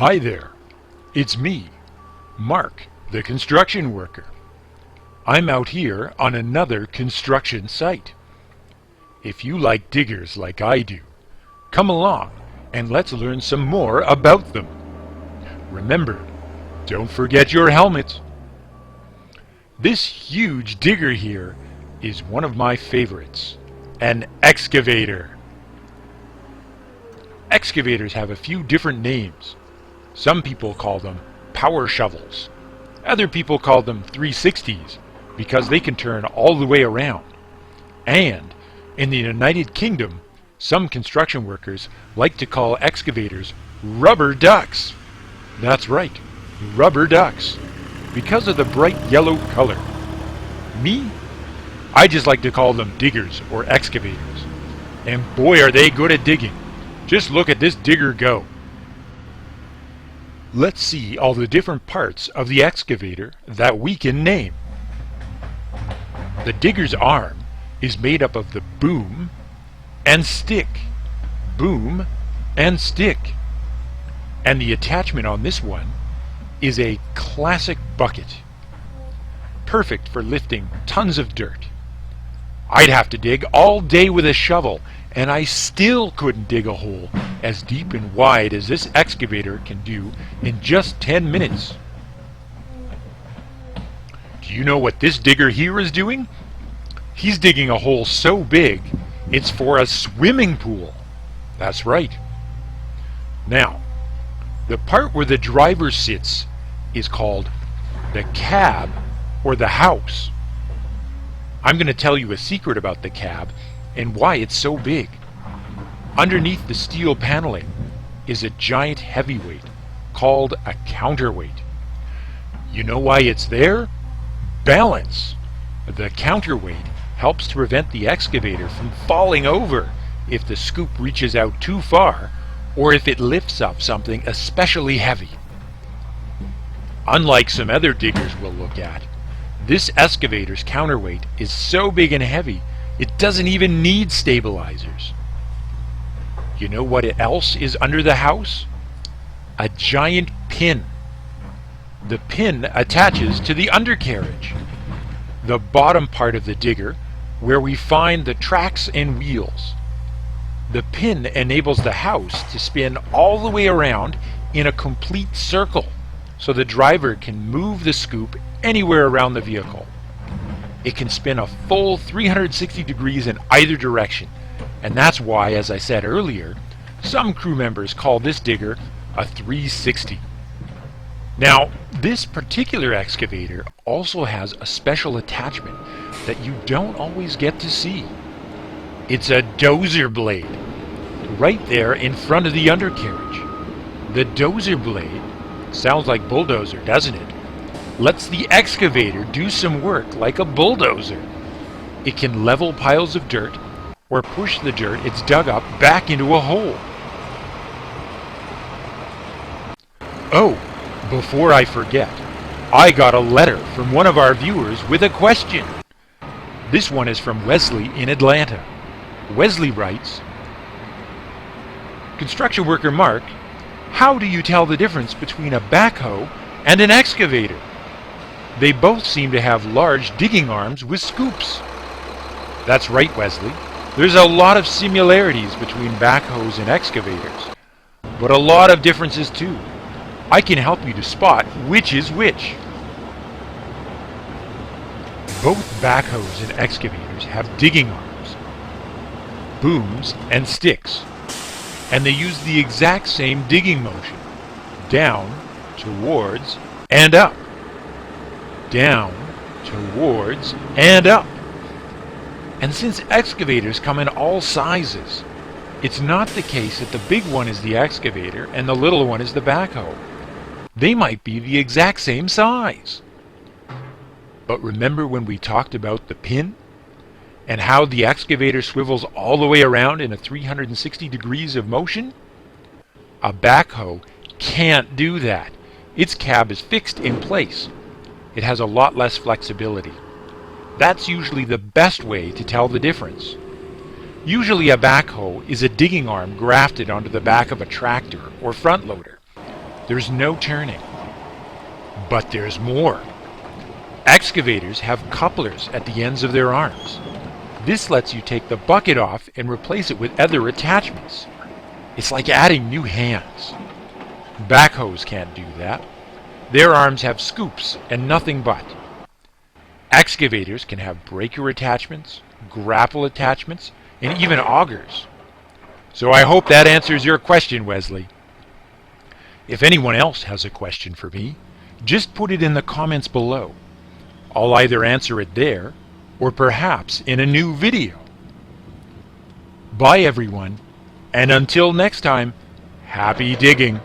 Hi there, it's me, Mark, the construction worker. I'm out here on another construction site. If you like diggers like I do, come along and let's learn some more about them. Remember, don't forget your helmet. This huge digger here is one of my favorites, an excavator. Excavators have a few different names. Some people call them power shovels. Other people call them 360s because they can turn all the way around. And in the United Kingdom, some construction workers like to call excavators rubber ducks. That's right, rubber ducks, because of the bright yellow color. Me? I just like to call them diggers or excavators. And boy, are they good at digging. Just look at this digger go. Let's see all the different parts of the excavator that we can name. The digger's arm is made up of the boom and stick. Boom and stick. And the attachment on this one is a classic bucket. Perfect for lifting tons of dirt. I'd have to dig all day with a shovel, and I still couldn't dig a hole as deep and wide as this excavator can do in just 10 minutes. Do you know what this digger here is doing? He's digging a hole so big, it's for a swimming pool. That's right. Now, the part where the driver sits is called the cab or the house. I'm going to tell you a secret about the cab and why it's so big. Underneath the steel paneling is a giant heavyweight called a counterweight. You know why it's there? Balance. The counterweight helps to prevent the excavator from falling over if the scoop reaches out too far or if it lifts up something especially heavy. Unlike some other diggers we'll look at, this excavator's counterweight is so big and heavy it doesn't even need stabilizers. You know what else is under the house? A giant pin. The pin attaches to the undercarriage, the bottom part of the digger where we find the tracks and wheels. The pin enables the house to spin all the way around in a complete circle so the driver can move the scoop anywhere around the vehicle. It can spin a full 360 degrees in either direction, and that's why, as I said earlier, some crew members call this digger a 360. Now, this particular excavator also has a special attachment that you don't always get to see. It's a Dozer Blade, right there in front of the undercarriage. The Dozer Blade sounds like bulldozer, doesn't it? Lets the excavator do some work like a bulldozer. It can level piles of dirt or push the dirt it's dug up back into a hole. Oh, before I forget, I got a letter from one of our viewers with a question. This one is from Wesley in Atlanta. Wesley writes, Construction worker Mark, how do you tell the difference between a backhoe and an excavator? They both seem to have large digging arms with scoops. That's right, Wesley. There's a lot of similarities between backhoes and excavators, but a lot of differences too. I can help you to spot which is which. Both backhoes and excavators have digging arms, booms, and sticks, and they use the exact same digging motion: down, towards, and up. Down, towards, and up. And since excavators come in all sizes, it's not the case that the big one is the excavator and the little one is the backhoe. They might be the exact same size. But remember when we talked about the pin and how the excavator swivels all the way around in a 360 degrees of motion? A backhoe can't do that. Its cab is fixed in place. It has a lot less flexibility. That's usually the best way to tell the difference. Usually a backhoe is a digging arm grafted onto the back of a tractor or front loader. there's no turning. But there's more. Excavators have couplers at the ends of their arms. This lets you take the bucket off and replace it with other attachments. It's like adding new hands. Backhoes can't do that. Their arms have scoops and nothing but. Excavators can have breaker attachments, grapple attachments, and even augers. So I hope that answers your question, Wesley. If anyone else has a question for me, just put it in the comments below. I'll either answer it there, or perhaps in a new video. Bye everyone, and until next time, happy digging!